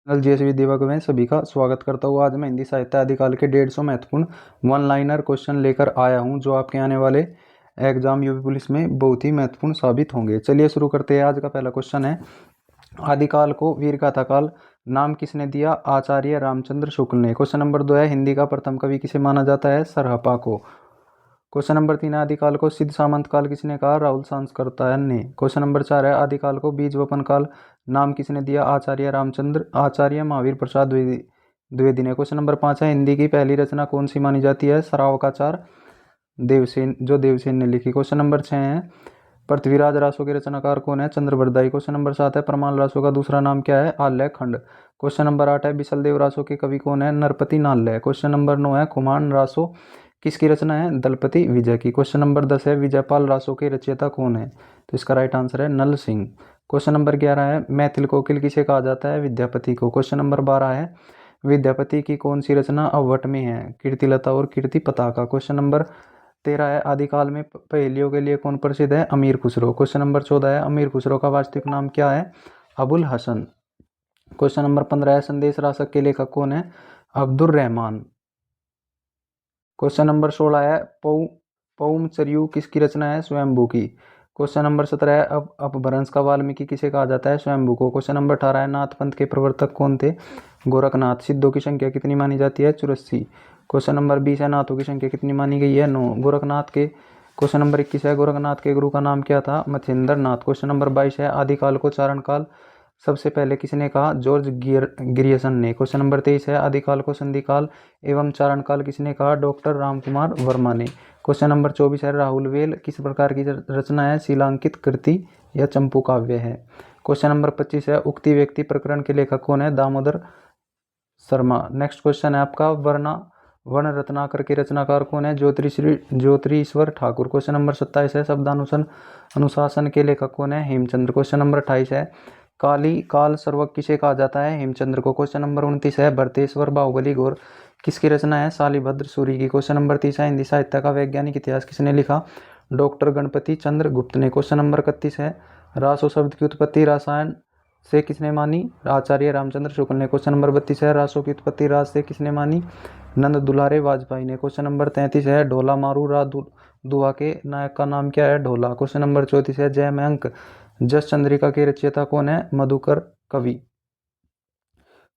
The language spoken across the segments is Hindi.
जीएसवी दिवक में सभी का स्वागत करता हूँ। आज मैं हिंदी साहित्य आदिकाल के 150 महत्वपूर्ण वन लाइनर क्वेश्चन लेकर आया हूँ जो आपके आने वाले एग्जाम यूपी पुलिस में बहुत ही महत्वपूर्ण साबित होंगे। चलिए शुरू करते हैं। आज का पहला क्वेश्चन है, आदिकाल को वीर गाथा काल नाम किसने दिया? आचार्य रामचंद्र शुक्ल ने। क्वेश्चन नंबर 2 है, हिंदी का प्रथम कवि किसे माना जाता है? सरहपा को। क्वेश्चन नंबर 3 है, आदिकाल को सिद्ध सामंत काल किसने कहा? राहुल सांस्कृत्यायन ने। क्वेश्चन नंबर 4 है, आदिकाल को बीज वपन काल नाम किसने दिया? आचार्य महावीर प्रसाद द्विवेदी ने। क्वेश्चन नंबर 5 है, हिंदी की पहली रचना कौन सी मानी जाती है? सरावकाचार देवसेन ने लिखी। क्वेश्चन नंबर 6 है, पृथ्वीराज रासो के रचनाकार कौन है? चंद्रबरदाई। क्वेश्चन नंबर 7 है, परमाल रासो का दूसरा नाम क्या है? आल्य खंड। क्वेश्चन नंबर 8 है, बिसलदेव रासो के कवि कौन है? नरपति नाल्य। क्वेश्चन नंबर 9 है, खुमान रासो किसकी रचना है? दलपति विजय की। क्वेश्चन नंबर 10 है, विजयपाल रासो के रचयिता कौन है? तो इसका राइट आंसर है नल सिंह। क्वेश्चन नंबर 11 है, मैथिल कोकिल किसे कहा जाता है? विद्यापति को। क्वेश्चन नंबर 12 है, विद्यापति की कौन सी रचना अवट में है? कीर्तिलता और कीर्ति पताका। क्वेश्चन नंबर 13 है, आदिकाल में पहेलियों के लिए कौन प्रसिद्ध है? अमीर खुसरो। क्वेश्चन नंबर 14 है, अमीर खुसरो का वास्तविक नाम क्या है? अबुल हसन। क्वेश्चन नंबर 15 है, संदेश रासक के लेखक कौन है? अब्दुर रहमान। क्वेश्चन नंबर 16 है, पौम चरियू किसकी रचना है? स्वयंभू की। क्वेश्चन नंबर 17 है, अपभ्रंश का वाल्मीकि किसे कहा जाता है? स्वयंभू को। क्वेश्चन नंबर 18 है, नाथ पंथ के प्रवर्तक कौन थे? गोरखनाथ। सिद्धों की संख्या कितनी मानी जाती है? 84। क्वेश्चन नंबर 20 है, नाथों की संख्या कितनी मानी गई है? 9। गोरखनाथ के। क्वेश्चन नंबर 21 है, गोरखनाथ के गुरु का नाम क्या था? मच्छिंद्र नाथ। क्वेश्चन नंबर 22 है, आदिकाल को चारण काल सबसे पहले किसने कहा? जॉर्ज ग्रियर्सन ने। क्वेश्चन नंबर 23 है, आदिकाल को संधिकाल एवं चारण काल किसने कहा? डॉक्टर रामकुमार वर्मा ने। क्वेश्चन नंबर 24 है, राहुल वेल किस प्रकार की रचना है? शिलांकित कृति या चंपू काव्य है। क्वेश्चन नंबर 25 है, उक्ति व्यक्ति प्रकरण के लेखक कौन है? दामोदर शर्मा। नेक्स्ट क्वेश्चन है आपका, वर्ण रत्नाकर के रचनाकार कौन है? ज्योतिरीश्वर ठाकुर। क्वेश्चन नंबर 27 है, अनुशासन के लेखक कौन है? हेमचंद्र। क्वेश्चन नंबर 28 है, काल सर्वक किसे कहा जाता है? हेमचंद्र को। क्वेश्चन नंबर 29 है, भरतेश्वर बाहुबली गौर किसकी रचना है? शालिभद्र सूरी की। क्वेश्चन नंबर 30 है, हिंदी साहित्य का वैज्ञानिक इतिहास किसने लिखा? डॉक्टर गणपति चंद्र गुप्त ने। क्वेश्चन नंबर 31 है, रासो शब्द की उत्पत्ति रसायन से किसने मानी? आचार्य रामचंद्र शुक्ल ने। क्वेश्चन नंबर 32 है, रासो की उत्पत्ति राज से किसने मानी? नंद दुलारे वाजपेयी ने। क्वेश्चन नंबर 33 है, ढोला मारू रा दुआ के नायक का नाम क्या है? ढोला। क्वेश्चन नंबर 34 है, जय मयंक जस चंद्रिका के रचयिता कौन है? मधुकर कवि।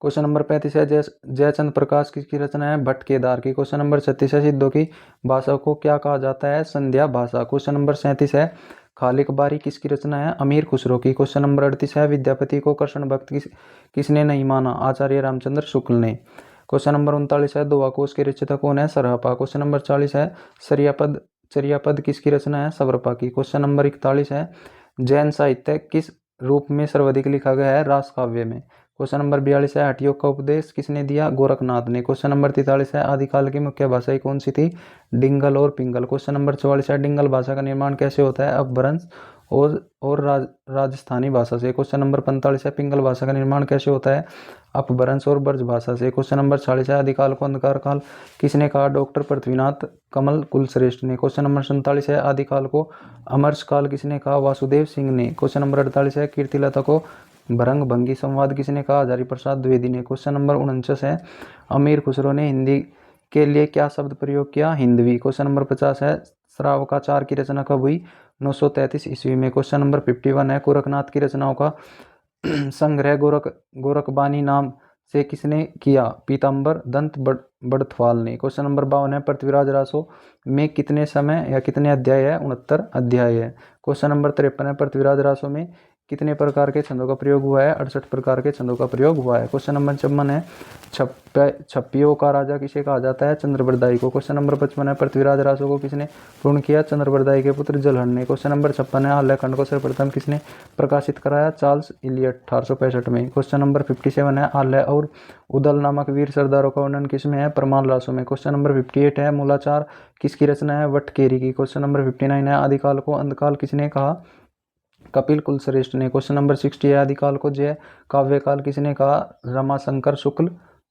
क्वेश्चन नंबर 35 है, जयचंद प्रकाश किसकी रचना है? भट्ट केदार की। क्वेश्चन नंबर 36 है, सिद्धों की भाषा को क्या कहा जाता है? संध्या भाषा। क्वेश्चन नंबर 37 है, खालिक बारी किसकी रचना है? अमीर खुसरो की। क्वेश्चन नंबर 38 है, विद्यापति को कृष्ण भक्त किसने नहीं माना? आचार्य रामचंद्र शुक्ल ने। क्वेश्चन नंबर 39 है, दोवाकोश के रचयिता कौन है? सरहपा। क्वेश्चन नंबर 40 है, चर्यापद किसकी रचना है? सवरपा की। क्वेश्चन नंबर 41 है, जैन साहित्य किस रूप में सर्वाधिक लिखा गया है? रास काव्य में। क्वेश्चन नंबर 42 है, हठयोग का उपदेश किसने दिया? गोरखनाथ ने। क्वेश्चन नंबर 43 है, आदिकाल की मुख्य भाषाएं कौन सी थी? डिंगल और पिंगल। क्वेश्चन नंबर 44 है, डिंगल भाषा का निर्माण कैसे होता है? अपभ्रंश और राजस्थानी भाषा से। क्वेश्चन नंबर 45 है, पिंगल भाषा का निर्माण कैसे होता है? अपभ्रंश और ब्रज भाषा से। क्वेश्चन नंबर 46 है, आदिकाल को अंधकार काल किसने कहा? डॉक्टर पृथ्वीनाथ कमल कुलश्रेष्ठ ने। क्वेश्चन नंबर 47 है, आदिकाल को अमरश काल किसने कहा? वासुदेव सिंह ने। क्वेश्चन नंबर 48 है, कीर्तिलता को भरंग भंगी संवाद किसने कहा? हजारी प्रसाद द्विवेदी ने। क्वेश्चन नंबर 49 है, अमीर खुसरो ने हिंदी के लिए क्या शब्द प्रयोग किया? हिंदवी। क्वेश्चन नंबर 50 है, श्रावकाचार की रचना कब हुई? 933 ईस्वी में। क्वेश्चन नंबर 51 है, गोरखनाथ की रचनाओं का संग्रह गोरखबानी नाम से किसने किया? पीताम्बर दंत बड़थवाल ने। क्वेश्चन नंबर 52 है, पृथ्वीराज रासो में कितने समय या कितने अध्याय है? 69 अध्याय है। क्वेश्चन नंबर 53 है, पृथ्वीराज रासो में कितने प्रकार के छंदों का प्रयोग हुआ है? 68 प्रकार के छंदों का प्रयोग हुआ है। क्वेश्चन नंबर 54 है, छप्पियों का राजा किसे कहा जाता है? चंद्रबरदाई को। क्वेश्चन नंबर 55 है, पृथ्वीराज रासो को किसने पूर्ण किया? चंद्रबरदाई के पुत्र जलहन ने। क्वेश्चन नंबर 56 है, आल्यखंड को सर्वप्रथम किसने प्रकाशित कराया? चार्ल्स इलियट 1865 में। क्वेश्चन नंबर 57 है, आल्य और उदल नामक वीर सरदारों का वर्णन किसमें है? प्रमाण रासो में। क्वेश्चन नंबर 58 है, मूलाचार किसकी रचना है? वटकेरी की। क्वेश्चन नंबर 59 है, आदिकाल को अंधकाल किसने कहा? कपिल कुलश्रेष्ठ ने। क्वेश्चन नंबर 60 है, आदिकाल को जय काव्य काल किसने कहा? रमाशंकर शुक्ल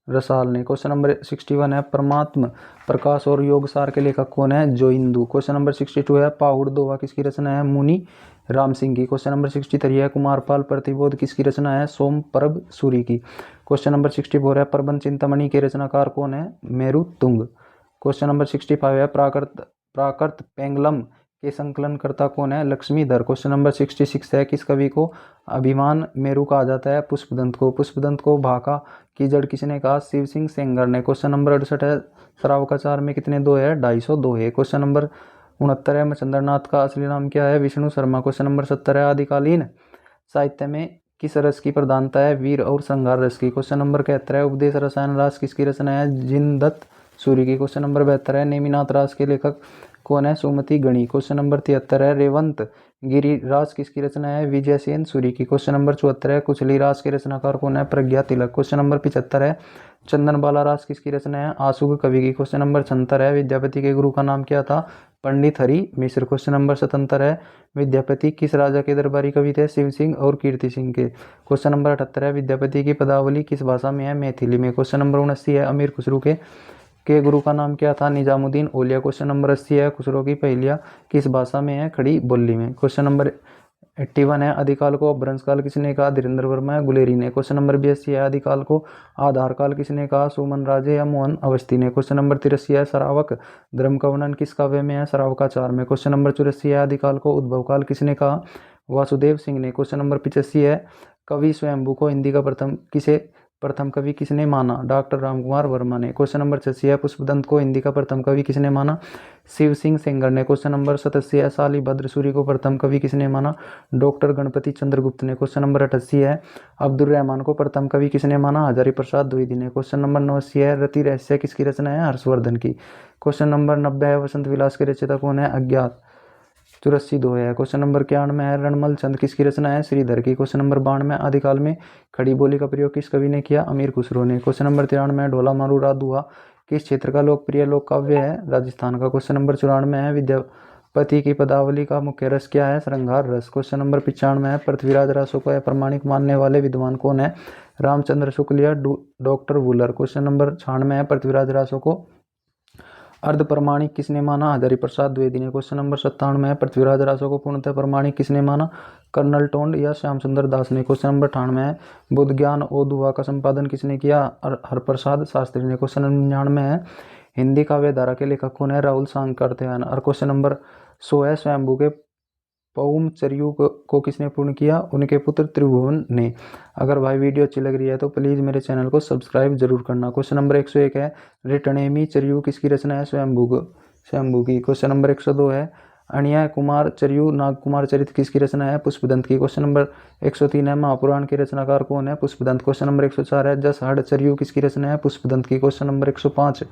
रसाल ने। क्वेश्चन नंबर 61 है परमात्म प्रकाश और योगसार के लेखक कौन है? जोइंदू। क्वेश्चन नंबर 62 है पाहुड़ दोहा किसकी रचना है? मुनि राम सिंह की। क्वेश्चन नंबर 63 है कुमारपाल प्रतिबोध किसकी रचना है? सोम परब सूरी की। क्वेश्चन नंबर 64 है प्रबंध चिंतामणि के रचनाकार कौन है? मेरु तुंग। क्वेश्चन नंबर 65 है प्राकृत पेंगलम के संकलनकर्ता कौन है? लक्ष्मीधर। क्वेश्चन नंबर 66 है किस कवि को अभिमान मेरु कहा जाता है? पुष्पदंत को। पुष्पदंत को भाका की जड़ किसने कहा? शिव सिंह सेंगर ने। क्वेश्चन नंबर 68 है श्रावकाचार में कितने दोहे है? 250 दोहे। क्वेश्चन नंबर 69 है मचंद्रनाथ का असली नाम क्या है? विष्णु शर्मा। क्वेश्चन नंबर 70 है आदिकालीन साहित्य में किस रस की प्रधानता है? वीर और श्रृंगार रस की। क्वेश्चन नंबर 71 है उपदेश रसायन रास किसकी रचना है? जिनदत्त सूर्य की। क्वेश्चन नंबर 72 है नेमिनाथ रास के लेखक कौन है? सुमति गणी। क्वेश्चन नंबर 73 है रेवंत गिरी रास किसकी रचना है? विजयसेन सूरी की। क्वेश्चन नंबर 74 है कुचली रास के रचनाकार कौन है? प्रज्ञा तिलक। क्वेश्चन नंबर 75 है चंदन बाला रास किसकी रचना है? आशुक कवि की। क्वेश्चन नंबर 76 है विद्यापति के गुरु का नाम क्या था? पंडित हरि मिश्र। क्वेश्चन नंबर 77 है विद्यापति किस राजा के दरबारी कवि थे? शिव सिंह और कीर्ति सिंह के। क्वेश्चन नंबर 78 है विद्यापति की पदावली किस भाषा में है? मैथिली में। क्वेश्चन नंबर 79 है अमीर खुसरो के गुरु का नाम क्या था? निजामुद्दीन औलिया। क्वेश्चन नंबर 80 है खुसरो की पहेलियाँ किस भाषा में है? खड़ी बोली में। क्वेश्चन नंबर 81 है आदिकाल को अपभ्रंश काल किसने कहा? धीरेन्द्र वर्मा गुलेरी ने। क्वेश्चन नंबर 82 है आदिकाल को आधार काल किसने कहा? सुमन राजे या मोहन अवस्थी ने। क्वेश्चन नंबर 83 है श्रावक धर्म का वर्णन किस काव्य में है? श्रावकाचार में। क्वेश्चन नंबर 84 है आदिकाल को उद्भव काल किसने कहा? वासुदेव सिंह ने। क्वेश्चन नंबर 85 है कवि स्वयंभू को हिंदी का प्रथम कवि किसने माना? डॉक्टर रामकुमार वर्मा ने। क्वेश्चन नंबर 86 है पुष्पदंत को हिंदी का प्रथम कवि किसने माना? शिव सिंह सेंगर ने। क्वेश्चन नंबर 87 है शालिभद्र सूरी को प्रथम कवि किसने माना? डॉक्टर गणपति चंद्रगुप्त ने। क्वेश्चन नंबर 88 है अब्दुल रहमान को प्रथम कवि किसने माना? हजारी प्रसाद द्विवेदी ने। क्वेश्चन नंबर 89 है रति रहस्य किसकी रचना है? हर्षवर्धन की। क्वेश्चन नंबर 90 है वसंत विलास के रचयिता कौन है? अज्ञात। 84 दोहे है। क्वेश्चन नंबर 91 है रणमल चंद किसकी रचना है? श्रीधर की। क्वेश्चन नंबर 92 आदिकाल में खड़ी बोली का प्रयोग किस कवि ने किया? अमीर खुसरो ने। क्वेश्चन नंबर 93 है ढोला मारू राधुआ किस क्षेत्र का लोकप्रिय लोक काव्य है? राजस्थान का। क्वेश्चन नंबर 94 है विद्यापति की पदावली का मुख्य रस क्या है? श्रृंगार रस। क्वेश्चन नंबर 95 है पृथ्वीराज रासो को अप्रमाणिक मानने वाले विद्वान कौन है? रामचंद्र शुक्ल या डॉक्टर वुलर। क्वेश्चन नंबर 96 है पृथ्वीराज रासो को अर्ध प्रमाणिक किसने माना? हजारी प्रसाद द्विवेदी ने। क्वेश्चन नंबर 97 है पृथ्वीराज रासो को पूर्णतः प्रमाणिक किसने माना? कर्नल टोंड या श्याम सुंदर दास ने। क्वेश्चन नंबर 98 है बुद्ध ज्ञान और दुआ का संपादन किसने किया? हरप्रसाद शास्त्री ने। क्वेश्चन नंबर 99 है हिंदी काव्य धारा के लेखक कौन है? राहुल सांकृत्यायन। और क्वेश्चन नंबर 100 है स्वयंभू के पौम चरियू को किसने पूर्ण किया? उनके पुत्र त्रिभुवन ने। अगर भाई वीडियो अच्छी लग रही है तो प्लीज़ मेरे चैनल को सब्सक्राइब जरूर करना। क्वेश्चन नंबर 101 है रिटनेमी चरियू किसकी रचना है? स्वयंभू की। क्वेश्चन नंबर 102 है अणिया कुमार चरियू नाग कुमार चरित किसकी रचना है? पुष्पदंत की। क्वेश्चन नंबर 103 है महापुराण के रचनाकार कौन है? पुष्पदंत। क्वेश्चन नंबर 104 है जस हड़ चरियू किसकी रचना है? पुष्पदंत की। क्वेश्चन नंबर 105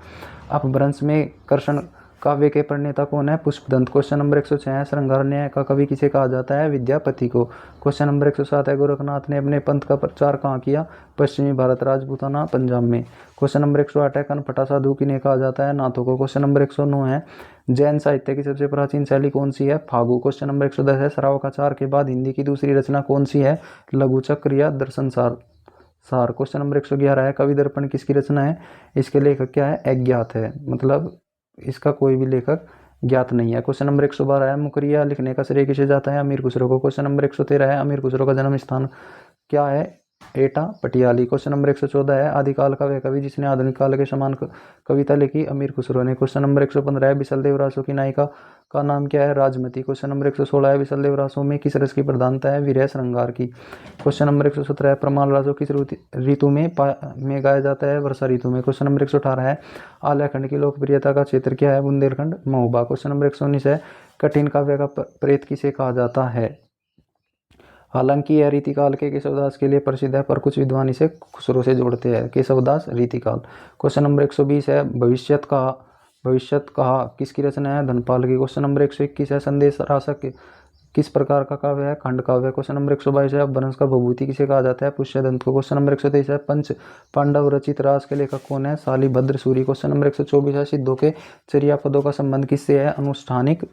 अपभ्रंश में कर्षण काव्य के प्रणेता कौन है? पुष्पदंत। क्वेश्चन नंबर 106 है श्रृंगार न्याय का कवि किसे कहा जाता है? विद्यापति को। क्वेश्चन नंबर 107 है गोरखनाथ ने अपने पंथ का प्रचार कहाँ किया? पश्चिमी भारत राजपूताना पंजाब में। क्वेश्चन नंबर 108 है कनफटा साधु किन्हें कहा जाता है? नाथों को। क्वेश्चन नंबर 109 है जैन साहित्य की सबसे प्राचीन शैली कौन सी है? फागु। क्वेश्चन नंबर 110 है श्रावकाचार के बाद हिंदी की दूसरी रचना कौन सी है? लघु चक्र या दर्शन सार। क्वेश्चन नंबर 111 है कवि दर्पण किसकी रचना है? इसके लेखक क्या है? अज्ञात है, मतलब इसका कोई भी लेखक ज्ञात नहीं है। क्वेश्चन नंबर 112 है मुकरिया लिखने का श्रेय किसे जाता है? अमीर खुसरो को। क्वेश्चन नंबर 113 है अमीर खुसरो का जन्म स्थान क्या है? एटा पटियाली। क्वेश्चन नंबर 114 है आदिकाल का वह कवि जिसने आधुनिक काल के समान कविता लिखी? अमीर खुसरो ने। क्वेश्चन नंबर 115 है बिसल देव रासो की नायिका का नाम क्या है? राजमती। क्वेश्चन नंबर 116 है बिसल देव रासो में किस रस की प्रधानता है? विरह श्रृंगार की। क्वेश्चन नंबर 117 है प्रमाल रासो किस ऋतु में गाया जाता है? वर्षा ऋतु में। क्वेश्चन नंबर 118 है आल्याखंड की लोकप्रियता का क्षेत्र क्या है? बुंदेलखंड महोबा। क्वेश्चन नंबर 119 है कठिन काव्य का प्रेत किसे कहा जाता है? हालांकि यह रीतिकाल के केशवदास के लिए प्रसिद्ध है पर कुछ विद्वान इसे खुसरो से जोड़ते हैं। केशवदास रीतिकाल। क्वेश्चन नंबर 120 है भविष्यत कहा किसकी रचना है? धनपाल की। क्वेश्चन नंबर 121 है संदेश रासक किस प्रकार का काव्य है? खंड काव्य। क्वेश्चन नंबर 122 है अपभ्रंश का भभूति किसे कहा जाता है? पुष्यदंत को। क्वेश्चन नंबर 123 है पंच पांडव रचित रास के लेखक कौन है? शालिभद्र सूरी। क्वेश्चन नंबर 124 है सिद्धों के चर्या पदों का संबंध किससे है? अनुष्ठानिक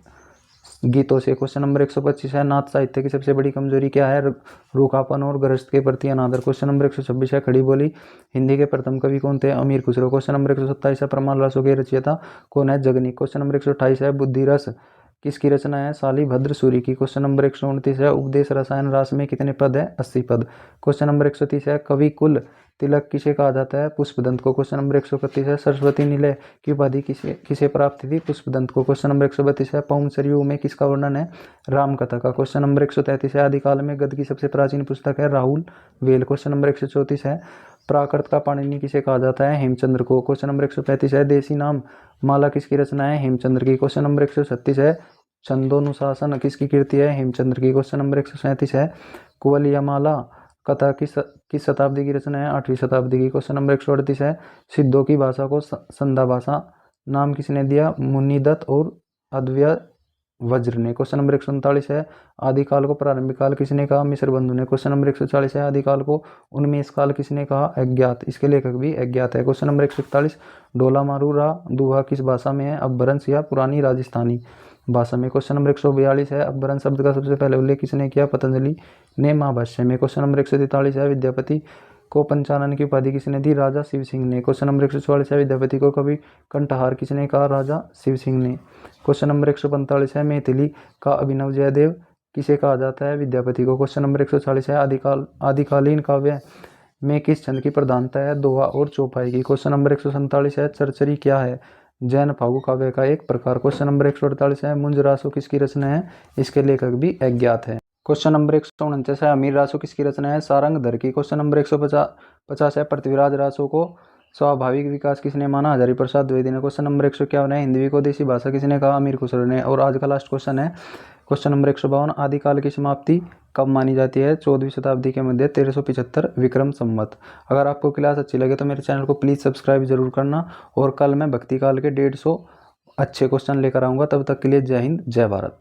गीतों से। क्वेश्चन नंबर 125 है नाथ साहित्य की सबसे बड़ी कमजोरी क्या है? रूखापन और गृहस्थ के प्रति अनादर। क्वेश्चन नंबर 126 है खड़ी बोली हिंदी के प्रथम कवि कौन थे? अमीर खुसरो। क्वेश्चन नंबर 127 है प्रमाण रसों के रचयिता कौन है? जगनी। क्वेश्चन नंबर 128 है बुद्धि रस किसकी रचना है? शालिभद्र सूरी की। क्वेश्चन नंबर 129 है उपदेश रसायन रास में कितने पद है? 80 पद। क्वेश्चन नंबर 130 है कवि कुल तिलक किसे कहा जाता है? पुष्पदंत को। क्वेश्चन नंबर 131 है सरस्वती निलय की उपाधि किसे किसे प्राप्त थी? पुष्पदंत को। क्वेश्चन नंबर 132 है पवन सरयू में किसका वर्णन है? रामकथा का। क्वेश्चन नंबर 133 है आदिकाल में गद्य की सबसे प्राचीन पुस्तक है राहुल वेल। क्वेश्चन नंबर 134 है प्राकृत का पाणिनि किसे कहा जाता है? हेमचंद्र को। क्वेश्चन नंबर 135 है देसी नाम माला किसकी रचना है? हेमचंद्र की। क्वेश्चन नंबर 136 है छंदोनुशासन किसकी कृति है? हेमचंद्र की। क्वेश्चन नंबर 137 है कुवलयमाला कथा किस शताब्दी की रचना है? 8वीं शताब्दी की। क्वेश्चन नंबर 138 है सिद्धों की भाषा को संधा भाषा नाम किसने दिया? मुनिदत्त और अद्वैय वज्र ने। क्वेश्चन नंबर 139 है आदिकाल को प्रारंभिक काल किसने कहा? मिश्र बंधु ने। क्वेश्चन नंबर 140 है आदिकाल को उन्मेष काल किसने कहा? अज्ञात। इसके लेखक भी अज्ञात है। क्वेश्चन नंबर 141 डोला मारू रा दुहा किस भाषा में है? अपभ्रंश या पुरानी राजस्थानी भाषा में। क्वेश्चन नंबर 142 है अपभ्रंश शब्द का सबसे पहले उल्लेख किसने किया? पतंजलि ने महाभाष्य में। क्वेश्चन नंबर 143 है विद्यापति को पंचानन की उपाधि किसने दी? राजा शिव सिंह ने। क्वेश्चन नंबर 144 है विद्यापति को कवि कंठहार किसने कहा? राजा शिव सिंह ने। क्वेश्चन नंबर 145 है मैथिली का अभिनव जयदेव किसे कहा जाता है? विद्यापति को। क्वेश्चन नंबर 146 है आदिकालीन काव्य में किस छंद की प्रधानता है? दोहा और चौपाई की। क्वेश्चन नंबर 147 है चरचरी क्या है? जैन फागु काव्य का एक प्रकार। क्वेश्चन नंबर 148 है मुंज रासो किसकी रचना है? इसके लेखक भी अज्ञात है। क्वेश्चन नंबर 149 है अमीर रासो किसकी रचना है? सारंगधर की। क्वेश्चन नंबर 150 है पृथ्वीराज रासो को स्वाभाविक विकास किसने माना? हजारी प्रसाद द्विवेदी ने। क्वेश्चन नंबर 151 है हिंदी को देसी भाषा किसने कहा? अमीर खुसरो ने। और आज का लास्ट क्वेश्चन है क्वेश्चन नंबर 152 आदिकाल की समाप्ति कब मानी जाती है? 14वीं शताब्दी के मध्य 1375 विक्रम संवत। अगर आपको क्लास अच्छी लगे तो मेरे चैनल को प्लीज़ सब्सक्राइब जरूर करना। और कल मैं भक्ति काल के 150 अच्छे क्वेश्चन लेकर आऊँगा। तब तक के लिए जय हिंद जय भारत।